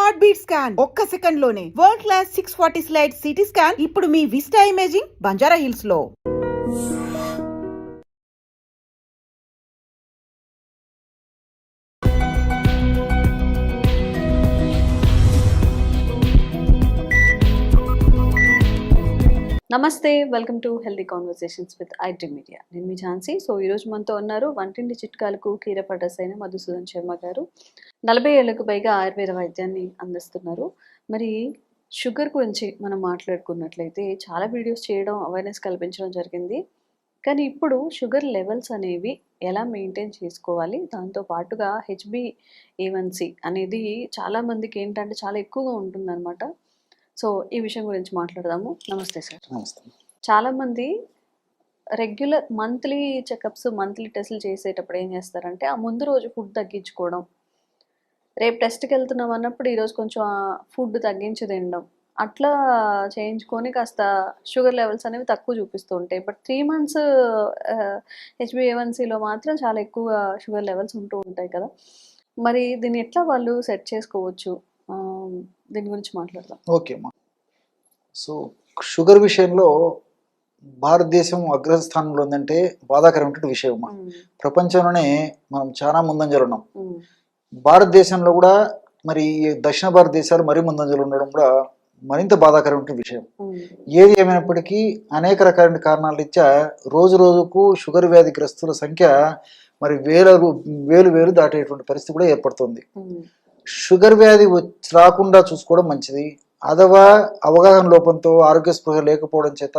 Heart beat scan ఒక్క second లోనే world class 640 slide CT scan ఇప్పుడు మీ విస్టా ఇమేజింగ్ బంజారా హిల్స్ లో. నమస్తే, welcome to healthy conversations with IT media. నేను మీ Jhansi. So ఈరోజు మనతో ఉన్నారు వంటింటి చిట్కాలకు కీరపడ్డస్ అయిన మధుసూదన్ శర్మ గారు. 40 ఏళ్లకు పైగా ఆయుర్వేద వైద్యాన్ని అందిస్తున్నారు. మరి షుగర్ గురించి మనం మాట్లాడుకున్నట్లయితే చాలా వీడియోస్ చేయడం, అవేర్నెస్ కల్పించడం జరిగింది. కానీ ఇప్పుడు షుగర్ లెవెల్స్ అనేవి ఎలా మెయింటైన్ చేసుకోవాలి, దాంతో పాటుగా HbA1c అనేది చాలామందికి ఏంటంటే చాలా ఎక్కువగా ఉంటుందన్నమాట. సో ఈ విషయం గురించి మాట్లాడదాము. నమస్తే సార్. నమస్తే. చాలామంది రెగ్యులర్ మంత్లీ చెకప్స్, మంత్లీ టెస్టులు చేసేటప్పుడు ఏం చేస్తారంటే ఆ ముందు రోజు ఫుడ్ తగ్గించుకోవడం, రేపు టెస్ట్కి వెళ్తున్నాం అన్నప్పుడు ఈరోజు కొంచెం ఫుడ్ తగ్గించి తినడం, అట్లా చేయించుకొని కాస్త షుగర్ లెవెల్స్ అనేవి తక్కువ చూపిస్తూ ఉంటాయి. బట్ 3 months HbA1cలో మాత్రం చాలా ఎక్కువ షుగర్ లెవెల్స్ ఉంటూ ఉంటాయి కదా. మరి దీన్ని ఎట్లా వాళ్ళు సెట్ చేసుకోవచ్చు, దీని గురించి మాట్లాడదాం. ఓకే అమ్మా. సో షుగర్ విషయంలో భారతదేశం అగ్రస్థానంలో ఉందంటే బాధాకరమైన విషయం అమ్మా. ప్రపంచంలోనే మనం చాలా ముందంజలు ఉన్నాం. భారతదేశంలో కూడా మరి దక్షిణ భారతదేశాలు మరీ ముందంజలు ఉండడం కూడా మరింత బాధాకరమైన విషయం. ఏది ఏమైనప్పటికీ అనేక రకాలైన కారణాల రీత్యా రోజు రోజుకు షుగర్ వ్యాధిగ్రస్తుల సంఖ్య మరి వేలు దాటేటువంటి పరిస్థితి కూడా ఏర్పడుతుంది. షుగర్ వ్యాధి రాకుండా చూసుకోవడం మంచిది. అథవా అవగాహన లోపంతో, ఆరోగ్య స్పృహ లేకపోవడం చేత,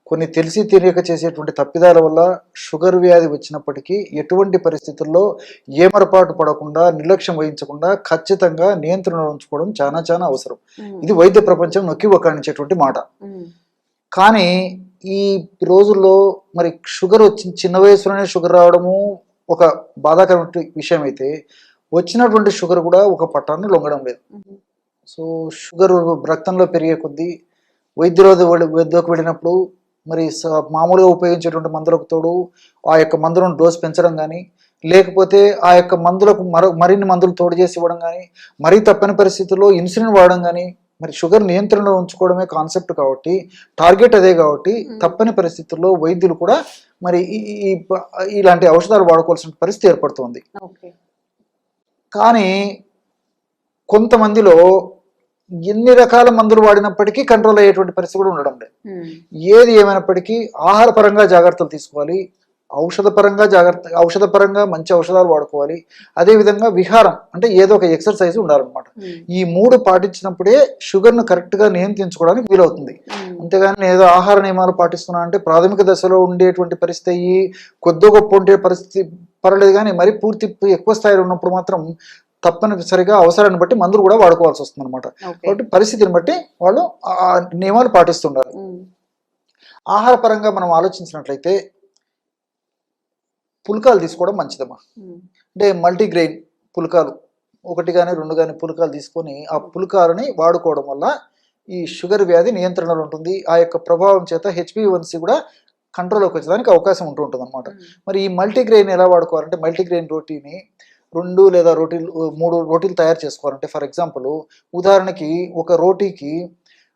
కొన్ని తెలిసి తెలియక చేసేటువంటి తప్పిదాల వల్ల షుగర్ వ్యాధి వచ్చినప్పటికీ ఎటువంటి పరిస్థితుల్లో ఏమరపాటు పడకుండా, నిర్లక్ష్యం వహించకుండా ఖచ్చితంగా నియంత్రణ ఉంచుకోవడం చాలా చాలా అవసరం. ఇది వైద్య ప్రపంచం నొక్కి వక్కాణించేటువంటి మాట. కానీ ఈ రోజుల్లో మరి షుగర్ చిన్న వయసులోనే షుగర్ రావడము ఒక బాధాకరమైన విషయం అయితే, వచ్చినటువంటి షుగర్ కూడా ఒక పట్టాన్ని లొంగడం లేదు. సో షుగర్ రక్తంలో పెరిగే కొద్దీ వద్దకు వెళ్ళినప్పుడు మరి మామూలుగా ఉపయోగించేటువంటి మందులకు తోడు ఆ యొక్క మందులను డోస్ పెంచడం కానీ, లేకపోతే ఆ యొక్క మందులకు మరిన్ని మందులు తోడు చేసి ఇవ్వడం కానీ, మరీ తప్పని పరిస్థితుల్లో ఇన్సులిన్ వాడడం కానీ, మరి షుగర్ నియంత్రణలో ఉంచుకోవడమే కాన్సెప్ట్ కాబట్టి, టార్గెట్ అదే కాబట్టి తప్పని పరిస్థితుల్లో వైద్యులు కూడా మరి ఇలాంటి ఔషధాలు వాడుకోవాల్సిన పరిస్థితి ఏర్పడుతుంది. కానీ కొంతమందిలో ఎన్ని రకాల మందులు వాడినప్పటికీ కంట్రోల్ అయ్యేటువంటి పరిస్థితి కూడా ఉండడం లేదు. ఏది ఏమైనప్పటికీ ఆహారపరంగా జాగ్రత్తలు తీసుకోవాలి, ఔషధపరంగా మంచి ఔషధాలు వాడుకోవాలి. అదేవిధంగా విహారం అంటే ఏదో ఒక ఎక్సర్సైజ్ ఉండాలన్నమాట. ఈ 3 పాటించినప్పుడే షుగర్ను కరెక్ట్గా నియంత్రించుకోవడానికి వీలవుతుంది. అంతేగాని ఏదో ఆహార నియమాలు పాటిస్తున్నా అంటే ప్రాథమిక దశలో ఉండేటువంటి పరిస్థితి కొద్ది గొప్ప ఉండే పరిస్థితి పర్లేదు, కానీ మరి పూర్తి ఎక్కువ స్థాయిలో ఉన్నప్పుడు మాత్రం తప్పనిసరిగా అవసరాన్ని బట్టి మందులు కూడా వాడుకోవాల్సి వస్తుంది అనమాట. కాబట్టి పరిస్థితిని బట్టి వాళ్ళు ఆ నియమాలు పాటిస్తుండాలి. ఆహార పరంగా మనం ఆలోచించినట్లయితే పుల్కాలు తీసుకోవడం మంచిదమ్మా. అంటే మల్టీగ్రెయిన్ పుల్కాలు 1 కానీ 2 కానీ పుల్కాలు తీసుకొని ఆ పుల్కాలని వాడుకోవడం వల్ల ఈ షుగర్ వ్యాధి నియంత్రణలో ఉంటుంది. ఆ యొక్క ప్రభావం చేత HbA1c కూడా కంట్రోల్లోకి వచ్చేదానికి అవకాశం ఉంటుంది అనమాట. మరి ఈ మల్టీగ్రెయిన్ ఎలా వాడుకోవాలంటే, మల్టీగ్రెయిన్ రోటీని 2 లేదా 3 రోటీలు తయారు చేసుకోవాలంటే, ఫర్ ఎగ్జాంపుల్ ఉదాహరణకి ఒక రోటీకి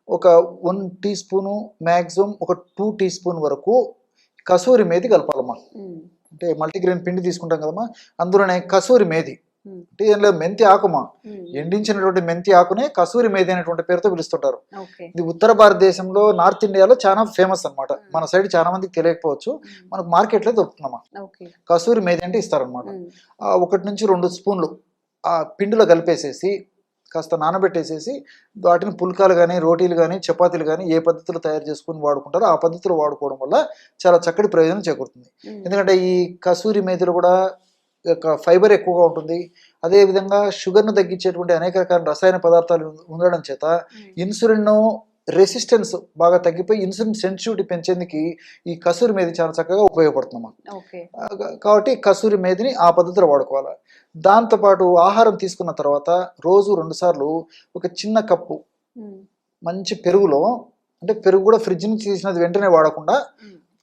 ఒక 1 టీ స్పూను, మ్యాక్సిమం ఒక 2 టీ స్పూన్ వరకు కసూరి మేతి కలపాలమ్మా. అంటే మల్టీగ్రెయిన్ పిండి తీసుకుంటాం కదమ్మా, అందులోనే కసూరి మేతి అంటే ఏం లేదు, మెంతి ఆకుమా, ఎండించినటువంటి మెంతి ఆకునే కసూరి మేతి అనేటువంటి పేరుతో పిలుస్తుంటారు. ఇది ఉత్తర భారతదేశంలో, నార్త్ ఇండియాలో చాలా ఫేమస్ అనమాట. మన సైడ్ చాలా మందికి తెలియకపోవచ్చు, మనకు మార్కెట్లో దొరుకుతుందమ్మా. కసూరి మేతి అంటే ఇస్తారనమాట. 1 నుంచి 2 స్పూన్లు ఆ పిండిలో కలిపేసేసి కాస్త నానబెట్టేసేసి వాటిని పుల్కాలు కానీ, రోటీలు కానీ, చపాతీలు కానీ ఏ పద్ధతిలో తయారు చేసుకుని వాడుకుంటారో ఆ పద్ధతిలో వాడుకోవడం వల్ల చాలా చక్కటి ప్రయోజనం చేకూరుతుంది. ఎందుకంటే ఈ కసూరి మేతిలో కూడా ఫైబర్ ఎక్కువగా ఉంటుంది. అదేవిధంగా షుగర్ను తగ్గించేటువంటి అనేక రకాల రసాయన పదార్థాలు ఉండడం చేత ఇన్సులిన్ రెసిస్టెన్స్ బాగా తగ్గిపోయి ఇన్సులిన్ సెన్సిటివిటీ పెంచేందుకు ఈ కసూరి మేతి చాలా చక్కగా ఉపయోగపడుతుందమ్మా. కాబట్టి కసూరి మేతిని ఆ పద్ధతిలో వాడుకోవాలి. దాంతోపాటు ఆహారం తీసుకున్న తర్వాత రోజు 2 సార్లు ఒక చిన్న కప్పు మంచి పెరుగులో, అంటే పెరుగు కూడా ఫ్రిడ్జ్ నుంచి తీసినది వెంటనే వాడకుండా,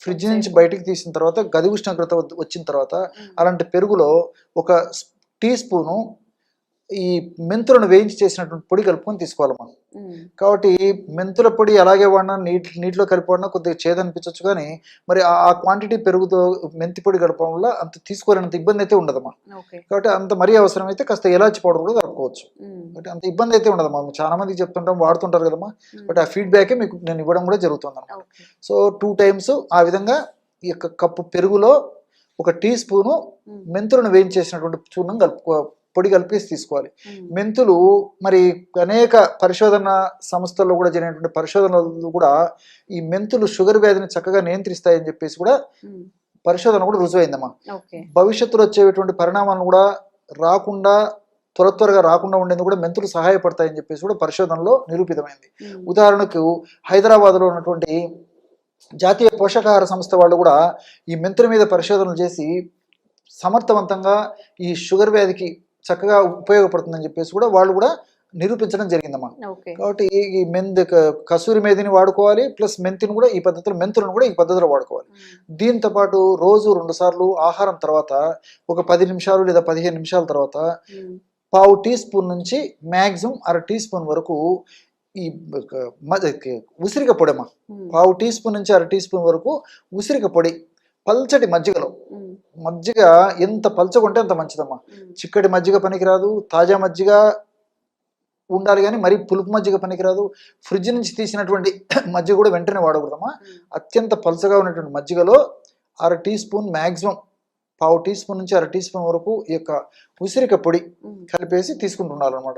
ఫ్రిడ్జ్ నుంచి బయటికి తీసిన తర్వాత గది ఉష్ణోగ్రత వచ్చిన తర్వాత అలాంటి పెరుగులో 1 టీ స్పూను ఈ మెంతులను వేయించి చేసినటువంటి పొడి కలుపుకొని తీసుకోవాలమ్మా. కాబట్టి మెంతుల పొడి అలాగే వాడినా నీటిలో కలిపి వాడినా కొద్దిగా చేదు అనిపించవచ్చు, కానీ మరి ఆ క్వాంటిటీ పెరుగుతో మెంతి పొడి కలపడం వల్ల అంత తీసుకోలేనంత ఇబ్బంది అయితే ఉండదమ్మా. కాబట్టి అంత మరీ అవసరం అయితే కాస్త ఇలాచి పౌడర్ కూడా కలుపుకోవచ్చు. కాబట్టి అంత ఇబ్బంది అయితే ఉండదమ్మా. చాలా మందికి చెప్తుంటాం, వాడుతుంటారు కదమ్మా. బట్ ఆ ఫీడ్బ్యాకే మీకు నేను ఇవ్వడం కూడా జరుగుతుంది అన్నమాట. సో 2 times ఆ విధంగా ఈ యొక్క కప్పు పెరుగులో 1 టీ స్పూను మెంతులను వేయించేసినటువంటి చూర్ణం పొడి కలిపేసి తీసుకోవాలి. మెంతులు మరి అనేక పరిశోధన సంస్థల్లో కూడా జరిగినటువంటి పరిశోధనలు కూడా ఈ మెంతులు షుగర్ వ్యాధిని చక్కగా నియంత్రిస్తాయని చెప్పేసి కూడా పరిశోధన కూడా రుజువైందమ్మా. భవిష్యత్తులో వచ్చేటువంటి పరిణామాలను కూడా రాకుండా త్వరగా రాకుండా ఉండేందుకు కూడా మెంతులు సహాయపడతాయని చెప్పేసి కూడా పరిశోధనలో నిరూపితమైంది. ఉదాహరణకు హైదరాబాద్లో ఉన్నటువంటి జాతీయ పోషకాహార సంస్థ వాళ్ళు కూడా ఈ మెంతుల మీద పరిశోధనలు చేసి సమర్థవంతంగా ఈ షుగర్ వ్యాధికి చక్కగా ఉపయోగపడుతుందని చెప్పేసి కూడా వాళ్ళు కూడా నిరూపించడం జరిగిందమ్మా. కాబట్టి ఈ కసూరి మేధిని వాడుకోవాలి, ప్లస్ మెంతులను కూడా ఈ పద్ధతిలో వాడుకోవాలి. దీంతో పాటు రోజు 2 సార్లు ఆహారం తర్వాత ఒక 10 నిమిషాలు లేదా 15 నిమిషాల తర్వాత 1/2 టీ స్పూన్ నుంచి మ్యాక్సిమం 1/2 టీ స్పూన్ వరకు ఈ ఉసిరిక పొడి అమ్మా. 1/2 టీ స్పూన్ నుంచి 1/2 టీ స్పూన్ వరకు ఉసిరిక పొడి పల్చటి మజ్జిగలో, మజ్జిగ ఎంత పల్చకుంటే అంత మంచిదమ్మా. చిక్కటి మజ్జిగ పనికిరాదు, తాజా మజ్జిగ ఉండాలి, కానీ మరీ పులుపు మజ్జిగ పనికిరాదు. ఫ్రిడ్జ్ నుంచి తీసినటువంటి మజ్జిగ కూడా వెంటనే వాడకూడదమ్మా. అత్యంత పల్చగా ఉన్నటువంటి మజ్జిగలో 1/2 teaspoon maximum 1/2 teaspoon నుంచి 1/2 టీ స్పూన్ వరకు ఈ యొక్క ఉసిరిక పొడి కలిపేసి తీసుకుంటున్నారనమాట.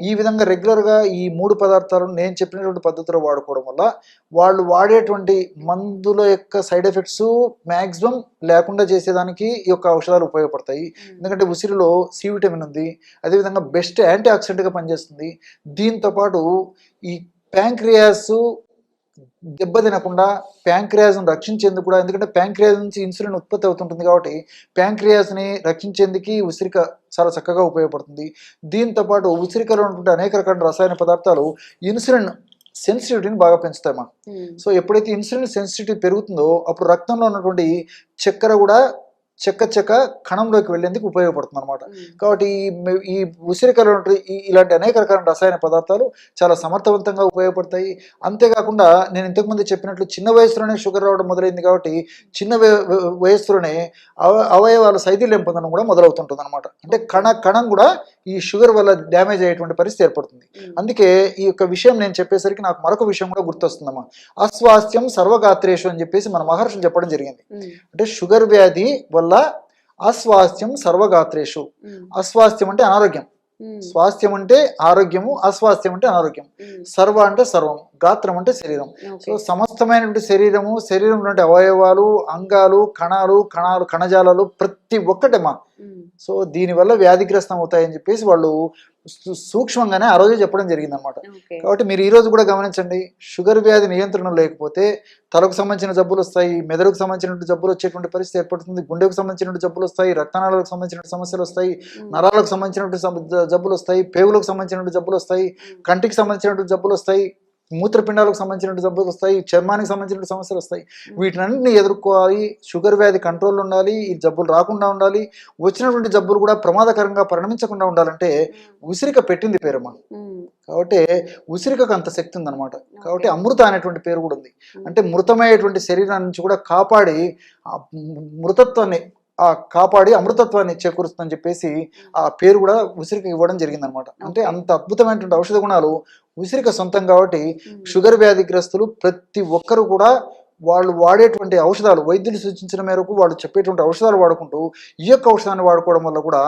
ఈ విధంగా రెగ్యులర్గా ఈ 3 పదార్థాలను నేను చెప్పినటువంటి పద్ధతిలో వాడుకోవడం వల్ల వాళ్ళు వాడేటువంటి మందుల యొక్క సైడ్ ఎఫెక్ట్స్ మ్యాక్సిమం లేకుండా చేసేదానికి ఈ యొక్క ఔషధాలు ఉపయోగపడతాయి. ఎందుకంటే ఉసిరిలో సి విటమిన్ ఉంది, అదేవిధంగా బెస్ట్ యాంటీ ఆక్సిడెంట్గా పనిచేస్తుంది. దీంతోపాటు ఈ ప్యాంక్రియాస్ దెబ్బతినకుండా ప్యాంక్రియాస్ను రక్షించేందుకు కూడా, ఎందుకంటే ప్యాంక్రియాస్ నుంచి ఇన్సులిన్ ఉత్పత్తి అవుతుంటుంది కాబట్టి ప్యాంక్రియాస్ని రక్షించేందుకు ఉసిరిక చాలా చక్కగా ఉపయోగపడుతుంది. దీంతోపాటు ఉసిరికలో ఉన్నటువంటి అనేక రకాల రసాయన పదార్థాలు ఇన్సులిన్ సెన్సిటివిటీని బాగా పెంచుతాయమ్మా. సో ఎప్పుడైతే ఇన్సులిన్ సెన్సిటివిటీ పెరుగుతుందో అప్పుడు రక్తంలో ఉన్నటువంటి చక్కెర కూడా చెక్క కణంలోకి వెళ్ళేందుకు ఉపయోగపడుతుంది అనమాట. కాబట్టి ఈ ఉసిరికలో ఇలాంటి అనేక రకాల రసాయన పదార్థాలు చాలా సమర్థవంతంగా ఉపయోగపడతాయి. అంతేకాకుండా నేను ఇంతకుముందు చెప్పినట్లు చిన్న వయసులోనే షుగర్ రావడం మొదలైంది కాబట్టి చిన్న వయసులోనే అవయవాల శైథిల్యం పొందడం కూడా మొదలవుతుంటుంది అనమాట. అంటే కణం కూడా ఈ షుగర్ వల్ల డ్యామేజ్ అయ్యేటువంటి పరిస్థితి ఏర్పడుతుంది. అందుకే ఈ యొక్క విషయం నేను చెప్పేసరికి నాకు మరొక విషయం కూడా గుర్తొస్తుందమ్మా. అస్వాస్థ్యం సర్వగాత్రేషు అని చెప్పేసి మన మహర్షులు చెప్పడం జరిగింది. అంటే షుగర్ వ్యాధి వల్ల అస్వాస్థ్యం సర్వగాత్రేషు. అస్వాస్థ్యం అంటే అనారోగ్యం, స్వాస్థ్యం అంటే ఆరోగ్యము, అస్వాస్థ్యం అంటే అనారోగ్యం. సర్వ అంటే సర్వం, గాత్రం అంటే శరీరం. సో సమస్తమైనటువంటి శరీరంలో అవయవాలు, అంగాలు, కణజాలాలు ప్రతి ఒక్కటేమా. సో దీనివల్ల వ్యాధిగ్రస్తం అవుతాయని చెప్పేసి వాళ్ళు సూక్ష్మంగానే ఆ రోజే చెప్పడం జరిగిందనమాట. కాబట్టి మీరు ఈ రోజు కూడా గమనించండి, షుగర్ వ్యాధి నియంత్రణ లేకపోతే తలకు సంబంధించిన జబ్బులు వస్తాయి, మెదడుకు సంబంధించినటువంటి జబ్బులు వచ్చేటువంటి పరిస్థితి ఏర్పడుతుంది, గుండెకు సంబంధించినటువంటి జబ్బులు వస్తాయి, రక్తనాళాలకు సంబంధించిన సమస్యలు వస్తాయి, నరాలకు సంబంధించినటువంటి జబ్బులు వస్తాయి, పేగులకు సంబంధించినటువంటి జబ్బులు వస్తాయి, కంటికి సంబంధించినటువంటి జబ్బులు వస్తాయి, మూత్రపిండాలకు సంబంధించిన జబ్బులు వస్తాయి, చర్మానికి సంబంధించిన సమస్యలు వస్తాయి. వీటినన్నింటినీ ఎదుర్కోవాలి. షుగర్ వ్యాధి కంట్రోల్ ఉండాలి, ఈ జబ్బులు రాకుండా ఉండాలి, వచ్చినటువంటి జబ్బులు కూడా ప్రమాదకరంగా పరిణమించకుండా ఉండాలంటే ఉసిరిక పెట్టింది పేరమ్మా. కాబట్టి ఉసిరికకు అంత శక్తి ఉందన్నమాట. కాబట్టి అమృత అనేటువంటి పేరు కూడా ఉంది. అంటే మృతమయ్యేటువంటి శరీరాన్ని నుంచి కూడా కాపాడి మృతత్వాన్ని కాపాడి అమృతత్వాన్ని చేకూరుస్తుందని చెప్పేసి ఆ పేరు కూడా ఉసిరికి ఇవ్వడం జరిగిందనమాట. అంటే అంత అద్భుతమైనటువంటి ఔషధ గుణాలు ఉసిరిక సొంతం కాబట్టి షుగర్ వ్యాధిగ్రస్తులు ప్రతి ఒక్కరు కూడా వాళ్ళు వాడేటువంటి ఔషధాలు, వైద్యులు సూచించిన మేరకు వాళ్ళు చెప్పేటువంటి ఔషధాలు వాడుకుంటూ ఈ యొక్క ఔషధాన్ని వాడుకోవడం వల్ల కూడా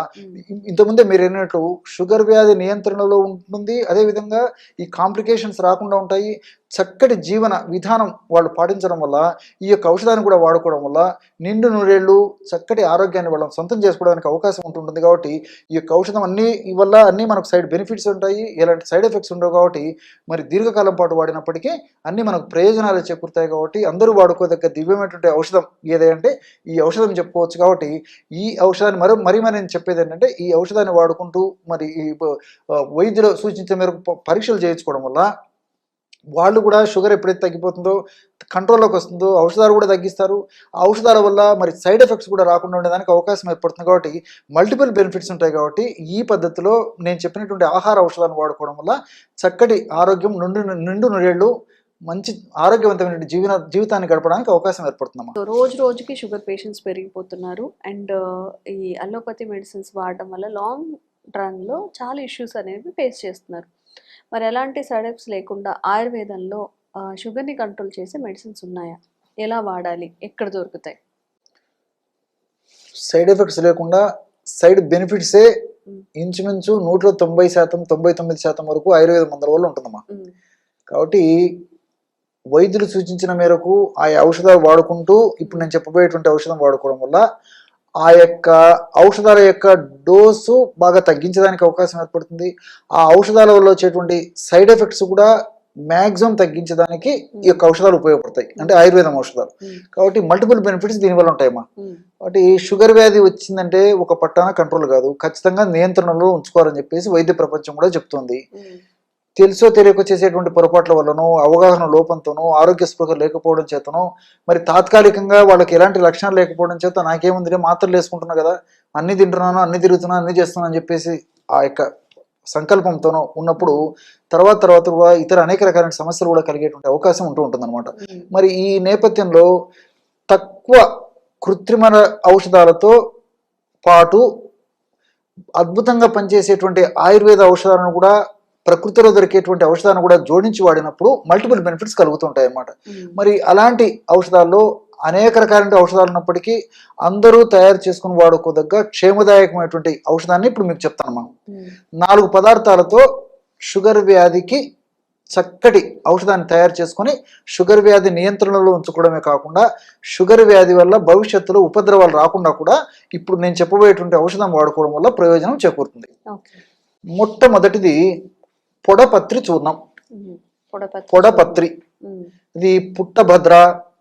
ఇంతకుముందే మీరు అన్నట్లు షుగర్ వ్యాధి నియంత్రణలో ఉంటుంది. అదేవిధంగా ఈ కాంప్లికేషన్స్ రాకుండా ఉంటాయి. చక్కటి జీవన విధానం వాళ్ళు పాటించడం వల్ల, ఈ యొక్క ఔషధాన్ని కూడా వాడుకోవడం వల్ల నిండు నూరేళ్ళు చక్కటి ఆరోగ్యాన్ని వాళ్ళని సొంతం చేసుకోవడానికి అవకాశం ఉంటుంది. కాబట్టి ఈ యొక్క ఔషధం అన్నీ మనకు సైడ్ బెనిఫిట్స్ ఉంటాయి, ఎలాంటి సైడ్ ఎఫెక్ట్స్ ఉండవు. కాబట్టి మరి దీర్ఘకాలం పాటు వాడినప్పటికీ అన్నీ మనకు ప్రయోజనాలు చేకూరుతాయి. కాబట్టి అందరూ వాడుకోదగ్గ దివ్యమైనటువంటి ఔషధం ఏదంటే ఈ ఔషధం చెప్పుకోవచ్చు. కాబట్టి ఈ ఔషధాన్ని మరి నేను చెప్పేది ఏంటంటే ఈ ఔషధాన్ని వాడుకుంటూ మరి ఈ వైద్యులు సూచించిన మేరకు పరీక్షలు చేయించుకోవడం వల్ల వాళ్ళు కూడా షుగర్ ఎప్పుడైతే తగ్గిపోతుందో కంట్రోల్లోకి వస్తుందో ఔషధాలు కూడా తగ్గిస్తారు. ఆ ఔషధాల వల్ల మరి సైడ్ ఎఫెక్ట్స్ కూడా రాకుండా ఉండడానికి అవకాశం ఏర్పడుతుంది. కాబట్టి మల్టిపుల్ బెనిఫిట్స్ ఉంటాయి. కాబట్టి ఈ పద్ధతిలో నేను చెప్పినటువంటి ఆహార ఔషధాలను వాడుకోవడం వల్ల చక్కటి ఆరోగ్యం, నిండు నూరేళ్ళు మంచి ఆరోగ్యవంతమైన జీవితాన్ని గడపడానికి అవకాశం ఏర్పడుతుందమ్మా. సో రోజు రోజుకి షుగర్ పేషెంట్స్ పెరిగిపోతున్నారు. అండ్ ఈ అలోపతి మెడిసిన్స్ వాడడం వల్ల లాంగ్ రన్లో చాలా ఇష్యూస్ అనేవి ఫేస్ చేస్తున్నారు. మరి ఎలాంటి సైడ్ ఎఫెక్ట్స్ లేకుండా ఆయుర్వేదంలో షుగర్ని కంట్రోల్ చేసే మెడిసిన్స్ ఉన్నాయా? ఎలా వాడాలి? ఎక్కడ దొరుకుతాయి? సైడ్ ఎఫెక్ట్స్ లేకుండా సైడ్ బెనిఫిట్సే ఇంచుమించు 190%, 99% వరకు ఆయుర్వేద మందుల వల్ల ఉంటుందమ్మా. కాబట్టి వైద్యులు సూచించిన మేరకు ఆ ఔషధాలు వాడుకుంటూ ఇప్పుడు నేను చెప్పబోయేటువంటి ఔషధం వాడుకోవడం వల్ల ఆ యొక్క ఔషధాల యొక్క డోసు బాగా తగ్గించడానికి అవకాశం ఏర్పడుతుంది. ఆ ఔషధాల వల్ల వచ్చేటువంటి సైడ్ ఎఫెక్ట్స్ కూడా మ్యాక్సిమం తగ్గించడానికి ఈ యొక్క ఔషధాలు ఉపయోగపడతాయి, అంటే ఆయుర్వేదం ఔషధాలు. కాబట్టి మల్టిపుల్ బెనిఫిట్స్ దీనివల్ల ఉంటాయమ్మా. కాబట్టి షుగర్ వ్యాధి వచ్చిందంటే ఒక పట్టాన కంట్రోల్ కాదు, ఖచ్చితంగా నియంత్రణలో ఉంచుకోవాలని చెప్పేసి వైద్య ప్రపంచం కూడా చెప్తుంది. తెలుసో తెలియక చేసేటువంటి పొరపాట్ల వల్లనో, అవగాహన లోపంతోనో, ఆరోగ్య స్పృహ లేకపోవడం చేతనో, మరి తాత్కాలికంగా వాళ్ళకి ఎలాంటి లక్షణాలు లేకపోవడం చేత నాకేముంది మాత్రలు వేసుకుంటున్నా కదా, అన్ని తింటున్నాను, అన్ని తిరుగుతున్నాను, అన్ని చేస్తున్నాను అని చెప్పేసి ఆ యొక్క సంకల్పంతోనో ఉన్నప్పుడు తర్వాత కూడా ఇతర అనేక రకాలైన సమస్యలు కూడా కలిగేటువంటి అవకాశం ఉంటుంది అనమాట. మరి ఈ నేపథ్యంలో తక్కువ కృత్రిమ ఔషధాలతో పాటు అద్భుతంగా పనిచేసేటువంటి ఆయుర్వేద ఔషధాలను కూడా, ప్రకృతిలో దొరికేటువంటి ఔషధాలను కూడా జోడించి వాడినప్పుడు మల్టిపుల్ బెనిఫిట్స్ కలుగుతుంటాయి అన్నమాట. మరి అలాంటి ఔషధాల్లో అనేక రకాలైన ఔషధాలు ఉన్నప్పటికీ అందరూ తయారు చేసుకుని వాడుకోదగ్గ క్షేమదాయకమైనటువంటి ఔషధాన్ని ఇప్పుడు మీకు చెప్తాను. మనం 4 పదార్థాలతో షుగర్ వ్యాధికి చక్కటి ఔషధాన్ని తయారు చేసుకొని షుగర్ వ్యాధి నియంత్రణలో ఉంచుకోవడమే కాకుండా షుగర్ వ్యాధి వల్ల భవిష్యత్తులో ఉపద్రవాలు రాకుండా కూడా ఇప్పుడు నేను చెప్పబోయేటువంటి ఔషధం వాడుకోవడం వల్ల ప్రయోజనం చేకూరుతుంది. మొట్టమొదటిది పొడపత్రి చూర్ణం. పొడపత్రి ఇది పుట్టభద్ర,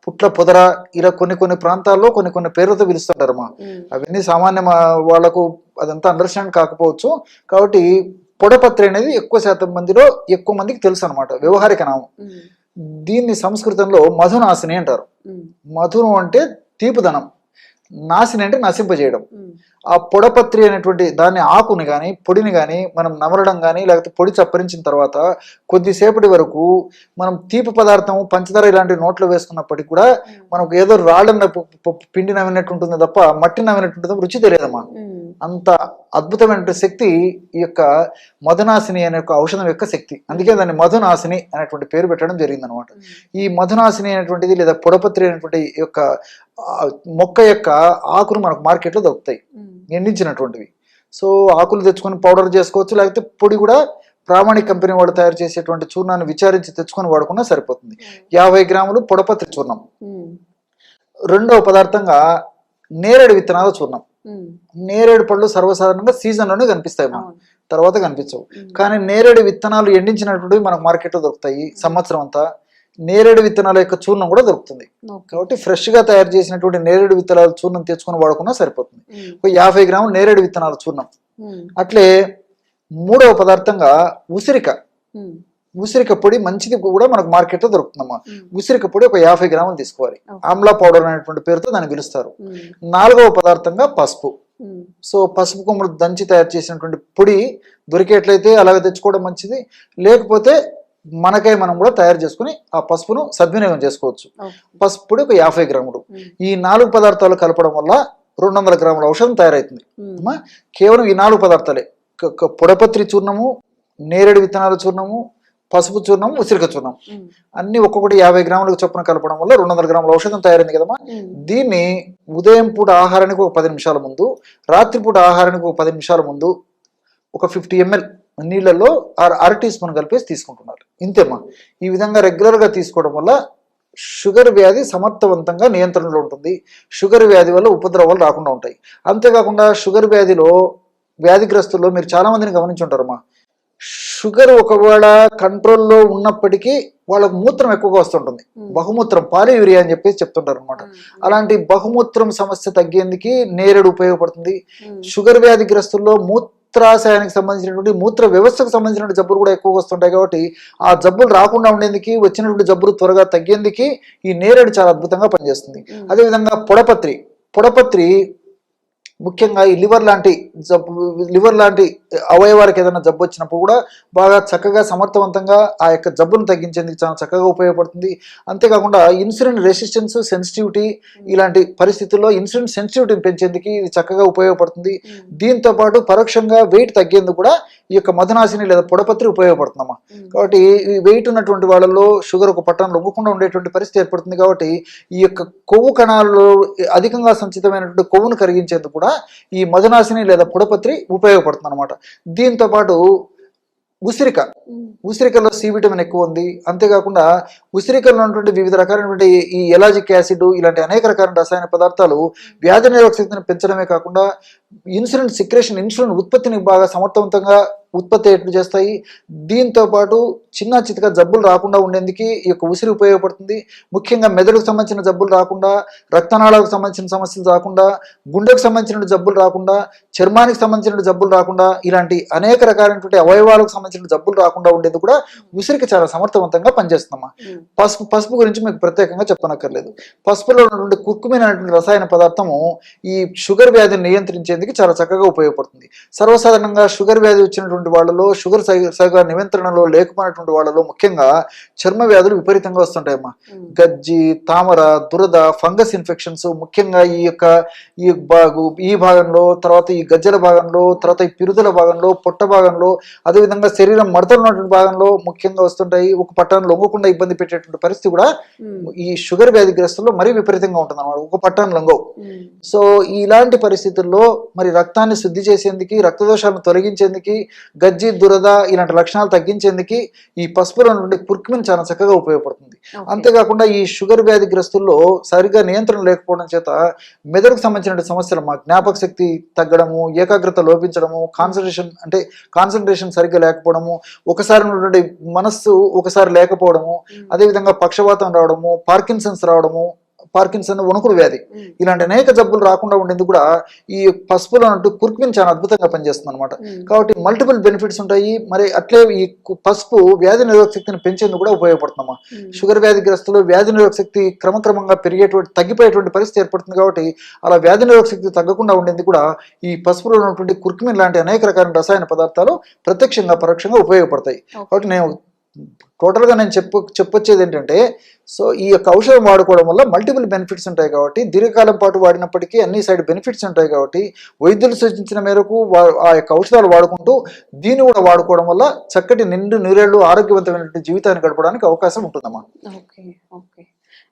పుట్ల పొదర, ఇలా కొన్ని ప్రాంతాల్లో కొన్ని పేర్లతో పిలుస్తుంటారమ్మా. అవన్నీ సామాన్య వాళ్ళకు అదంతా అండర్స్టాండ్ కాకపోవచ్చు. కాబట్టి పొడపత్రి అనేది ఎక్కువ మందికి తెలుసు అనమాట, వ్యవహారిక నామం. దీన్ని సంస్కృతంలో మధునాశిని అంటారు. మధును అంటే తీపుదనం, నాశిని అంటే నశింపజేయడం. ఆ పొడపత్రి అనేటువంటి దాన్ని ఆకుని కానీ పొడిని కానీ మనం నమలడం కానీ లేకపోతే పొడి చప్పరించిన తర్వాత కొద్దిసేపటి వరకు మనం తీపి పదార్థం, పంచదార ఇలాంటి నోట్లో వేసుకున్నప్పటికీ కూడా మనకు ఏదో రాళ్ళన్న పిండి నవ్వినట్టు ఉంటుంది తప్ప మట్టి నవ్వినట్టు ఉంటుంది, రుచి తెలియదమ్మా. అంత అద్భుతమైన శక్తి ఈ యొక్క మధునాశిని అనే ఒక ఔషధం యొక్క శక్తి. అందుకే దాన్ని మధునాశిని అనేటువంటి పేరు పెట్టడం జరిగింది అనమాట. ఈ మధునాశిని అనేటువంటిది లేదా పొడపత్రి అనేటువంటి యొక్క మొక్క యొక్క ఆకులు మనకు మార్కెట్లో దొరుకుతాయి, ఎండించినటువంటివి. సో ఆకులు తెచ్చుకొని పౌడర్ చేసుకోవచ్చు, లేకపోతే పొడి కూడా ప్రామాణిక కంపెనీ వాడు తయారు చేసేటువంటి చూర్ణాన్ని విచారించి తెచ్చుకొని వాడుకున్నా సరిపోతుంది. 50 గ్రాములు పొడపత్రి చూర్ణం. రెండవ పదార్థంగా నేరేడు విత్తనాల చూర్ణం. నేరేడు పళ్ళు సర్వసాధారణంగా సీజన్లోనే కనిపిస్తాయి, తర్వాత కనిపించవు. కానీ నేరేడు విత్తనాలు ఎండించినటువంటివి మనకు మార్కెట్లో దొరుకుతాయి సంవత్సరం అంతా. నేరేడు విత్తనాల యొక్క చూర్ణం కూడా దొరుకుతుంది. కాబట్టి ఫ్రెష్ గా తయారు చేసినటువంటి నేరేడు విత్తనాల చూర్ణం తెచ్చుకొని వాడుకున్నా సరిపోతుంది. 50 గ్రాములు నేరేడు విత్తనాల చూర్ణం. అట్లే మూడవ పదార్థంగా ఉసిరిక. ఉసిరిక పొడి మంచిది కూడా మనకు మార్కెట్లో దొరుకుతుందమ్మా. ఉసిరిక పొడి ఒక 50 గ్రాములు తీసుకోవాలి. ఆమ్లా పౌడర్ అనేటువంటి పేరుతో దాన్ని పిలుస్తారు. 4వ పదార్థంగా పసుపు. సో పసుపు కొమ్ములు దంచి తయారు చేసినటువంటి పొడి దొరికేట్లయితే అలాగే తెచ్చుకోవడం మంచిది, లేకపోతే మనకై మనం కూడా తయారు చేసుకుని ఆ పసుపును సద్వినియోగం చేసుకోవచ్చు. పసుపు పొడి ఒక 50 గ్రాములు. ఈ 4 పదార్థాలు కలపడం వల్ల 200 గ్రాముల ఔషధం తయారవుతుంది. కేవలం ఈ 4 పదార్థాలే, పొడపత్రి చూర్ణము, నేరేడు విత్తనాల చూర్ణము, పసుపు చూర్ణం, ఉసిరిక చూర్ణం అన్ని ఒక్కొక్కటి 50 గ్రాములకు చొప్పున కలపడం వల్ల 200 గ్రాముల ఔషధం తయారైంది కదమ్మా. దీన్ని ఉదయం పూట ఆహారానికి ఒక 10 నిమిషాల ముందు, రాత్రిపూట ఆహారానికి ఒక 10 నిమిషాల ముందు ఒక 50 ml నీళ్ళల్లో 1/2 టీ స్పూన్ కలిపేసి తీసుకుంటున్నారు. ఇంతేమ్మా. ఈ విధంగా రెగ్యులర్గా తీసుకోవడం వల్ల షుగర్ వ్యాధి సమర్థవంతంగా నియంత్రణలో ఉంటుంది. షుగర్ వ్యాధి వల్ల ఉపద్రవాలు రాకుండా ఉంటాయి. అంతేకాకుండా షుగర్ వ్యాధిగ్రస్తుల్లో మీరు చాలా మందిని గమనించుంటారమ్మా. షుగర్ ఒకవేళ కంట్రోల్లో ఉన్నప్పటికీ వాళ్ళకు మూత్రం ఎక్కువగా వస్తుంటుంది, బహుమూత్రం, పాలియూరియా అని చెప్పేసి చెప్తుంటారు అనమాట. అలాంటి బహుమూత్రం సమస్య తగ్గేందుకు నేరేడు ఉపయోగపడుతుంది. షుగర్ వ్యాధిగ్రస్తుల్లో మూత్రాశయానికి సంబంధించినటువంటి మూత్ర వ్యవస్థకు సంబంధించిన జబ్బులు కూడా ఎక్కువగా వస్తుంటాయి కాబట్టి ఆ జబ్బులు రాకుండా ఉండేందుకు, వచ్చినటువంటి జబ్బులు త్వరగా తగ్గేందుకు ఈ నేరేడు చాలా అద్భుతంగా పనిచేస్తుంది. అదేవిధంగా పొడపత్రి ముఖ్యంగా ఈ లివర్ లాంటి అవయవానికి ఏదైనా జబ్బు వచ్చినప్పుడు కూడా బాగా చక్కగా సమర్థవంతంగా ఆ యొక్క జబ్బును తగ్గించేందుకు చాలా చక్కగా ఉపయోగపడుతుంది. అంతేకాకుండా ఇన్సులిన్ రెసిస్టెన్స్, సెన్సిటివిటీ ఇలాంటి పరిస్థితుల్లో ఇన్సులిన్ సెన్సిటివిటీని పెంచేందుకు ఇది చక్కగా ఉపయోగపడుతుంది. దీంతో పాటు పరోక్షంగా వెయిట్ తగ్గేందుకు కూడా ఈ యొక్క మధునాశిని లేదా పొడపత్రి ఉపయోగపడుతుందమ్మా. కాబట్టి ఈ వెయిట్ ఉన్నటువంటి వాళ్ళలో షుగర్ ఒక పట్టణం లొంగకుండా ఉండేటువంటి పరిస్థితి ఏర్పడుతుంది. కాబట్టి ఈ యొక్క కొవ్వు కణాలలో అధికంగా సంచితమైనటువంటి కొవ్వును కరిగించేందుకు కూడా ఈ మధునాశిని లేదా పొడపత్రి ఉపయోగపడుతుంది అనమాట. దీంతో పాటు ఉసిరికలో సి విటమిన్ ఎక్కువ ఉంది. అంతేకాకుండా ఉసిరికల్లో ఉన్నటువంటి వివిధ రకాలైనటువంటి ఈ ఎలాజిక్ యాసిడ్ ఇలాంటి అనేక రకాల రసాయన పదార్థాలు వ్యాధి నిరోధక శక్తిని పెంచడమే కాకుండా ఇన్సులిన్ ఉత్పత్తిని బాగా సమర్థవంతంగా ఉత్పత్తి ఎట్లు చేస్తాయి. దీంతో పాటు చిన్న చితక జబ్బులు రాకుండా ఉండేందుకు ఈ యొక్క ఉసిరి ఉపయోగపడుతుంది. ముఖ్యంగా మెదడుకు సంబంధించిన జబ్బులు రాకుండా, రక్తనాళాలకు సంబంధించిన సమస్యలు రాకుండా, గుండెకు సంబంధించిన జబ్బులు రాకుండా, చర్మానికి సంబంధించిన జబ్బులు రాకుండా, ఇలాంటి అనేక రకాలైనటువంటి అవయవాలకు సంబంధించిన జబ్బులు రాకుండా ఉండేది కూడా ఉసిరికి చాలా సమర్థవంతంగా పనిచేస్తుందమ్మా. పసుపు గురించి మీకు ప్రత్యేకంగా చెప్పనక్కర్లేదు. పసుపులో ఉన్నటువంటి కుర్కుమిన్ అనేటువంటి రసాయన పదార్థము ఈ షుగర్ వ్యాధిని నియంత్రించేందుకు చాలా చక్కగా ఉపయోగపడుతుంది. సర్వసాధారణంగా షుగర్ వ్యాధి వచ్చినటువంటి వాళ్ళలో, షుగర్ సరిగా నియంత్రణలో లేకపోయినటువంటి వాళ్ళలో ముఖ్యంగా చర్మ వ్యాధులు విపరీతంగా వస్తుంటాయమ్మా. గజ్జి, తామర, దురద, ఫంగస్ ఇన్ఫెక్షన్స్ ముఖ్యంగా ఈ భాగంలో, తర్వాత ఈ గజ్జల భాగంలో, తర్వాత ఈ పిరుదల భాగంలో, పొట్ట భాగంలో, అదేవిధంగా శరీరం మడతలు ఉన్నటువంటి భాగంలో ముఖ్యంగా వస్తుంటాయి. ఒక పట్టాన్ని లొంగకుండా ఇబ్బంది పెట్టేటువంటి పరిస్థితి కూడా ఈ షుగర్ వ్యాధిగ్రస్తుల్లో మరీ విపరీతంగా ఉంటుంది అన్నమాట. ఒక పట్టాన్ని లొంగవు. సో ఇలాంటి పరిస్థితుల్లో మరి రక్తాన్ని శుద్ధి చేసేందుకు, రక్తదోషాలను తొలగించేందుకు, గజ్జి, దురద ఇలాంటి లక్షణాలు తగ్గించేందుకు ఈ పసుపులో ఉన్నటువంటి కుర్కుమిన్ చాలా చక్కగా ఉపయోగపడుతుంది. అంతేకాకుండా ఈ షుగర్ వ్యాధిగ్రస్తుల్లో సరిగా నియంత్రణ లేకపోవడం చేత మెదడుకు సంబంధించిన సమస్యలు, జ్ఞాపక శక్తి తగ్గడము, ఏకాగ్రత లోపించడము, కాన్సన్ట్రేషన్ సరిగ్గా లేకపోవడము, ఒకసారి ఉన్నటువంటి మనస్సు ఒకసారి లేకపోవడము, అదేవిధంగా పక్షవాతం రావడము, పార్కిన్సన్ వణుకుడు వ్యాధి ఇలాంటి అనేక జబ్బులు రాకుండా ఉండేందుకు కూడా ఈ పసుపులో ఉన్నట్టు కుర్కుమిన్ చాలా అద్భుతంగా పనిచేస్తుంది అనమాట. కాబట్టి మల్టిపుల్ బెనిఫిట్స్ ఉంటాయి. మరి అట్లే ఈ పసుపు వ్యాధి నిరోధక శక్తిని పెంచేందుకు కూడా ఉపయోగపడుతుందమ్మా. షుగర్ వ్యాధిగ్రస్తులు వ్యాధి నిరోధక శక్తి క్రమక్రమంగా తగ్గిపోయేటువంటి పరిస్థితి ఏర్పడుతుంది. కాబట్టి అలా వ్యాధి నిరోధక శక్తి తగ్గకుండా ఉండేందుకు కూడా ఈ పసుపులో ఉన్నటువంటి కుర్కుమిన్ లాంటి అనేక రకాల రసాయన పదార్థాలు ప్రత్యక్షంగా పరోక్షంగా ఉపయోగపడతాయి. కాబట్టి టోటల్గా నేను చెప్పొచ్చేది ఏంటంటే, సో ఈ యొక్క ఔషధం వాడుకోవడం వల్ల మల్టిపుల్ బెనిఫిట్స్ ఉంటాయి. కాబట్టి దీర్ఘకాలం పాటు వాడినప్పటికీ అన్ని సైడ్ బెనిఫిట్స్ ఉంటాయి. కాబట్టి వైద్యులు సూచించిన మేరకు ఆ యొక్క ఔషధాలు వాడుకుంటూ దీన్ని కూడా వాడుకోవడం వల్ల చక్కటి నూరేళ్లు ఆరోగ్యవంతమైనటువంటి జీవితాన్ని గడపడానికి అవకాశం ఉంటుందమ్మా. ఓకే.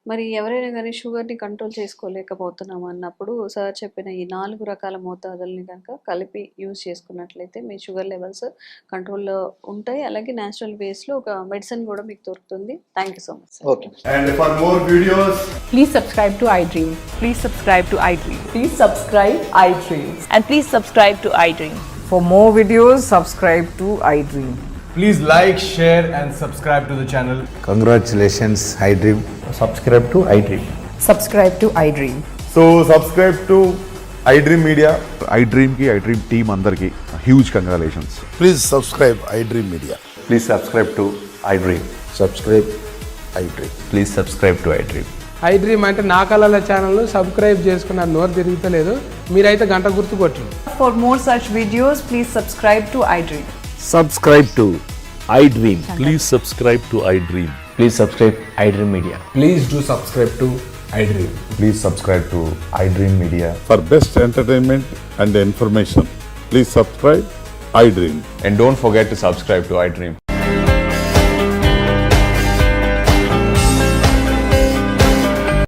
మరి ఎవరైనా కానీ షుగర్ని కంట్రోల్ చేసుకోలేకపోతున్నాం అన్నప్పుడు సార్ చెప్పిన ఈ 4 రకాల మోతాదుల్ని కనుక కలిపి యూజ్ చేసుకున్నట్లయితే మీ షుగర్ లెవెల్స్ కంట్రోల్లో ఉంటాయి. అలాగే న్యాచురల్ వేస్లో ఒక మెడిసిన్ కూడా మీకు దొరుకుతుంది. Thank you so much. Okay. And for more videos, Please subscribe to iDream. Please subscribe to iDream. Please subscribe iDream. And please subscribe to iDream. For more videos, subscribe to iDream. please like, share and subscribe to the channel. Congratulations, iDream. Subscribe to iDream. Subscribe to iDream. So subscribe to iDream Media. iDream team అందరికి huge congratulations. Please subscribe iDream Media. Please subscribe to iDream. Subscribe iDream. Please subscribe to iDream. iDream అంటే నా కళల ఛానల్ను subscribe చేసుకున్న నోరు తిరుగుతలేదు. మీరైతే గంట గుర్తు కొట్టండి. For more such videos, please subscribe to iDream. Subscribe to iDream. Please subscribe to iDream. Please subscribe iDream Media. Please do subscribe to iDream. Please subscribe to iDream Media. For best entertainment and information, please subscribe iDream. And don't forget to subscribe to iDream.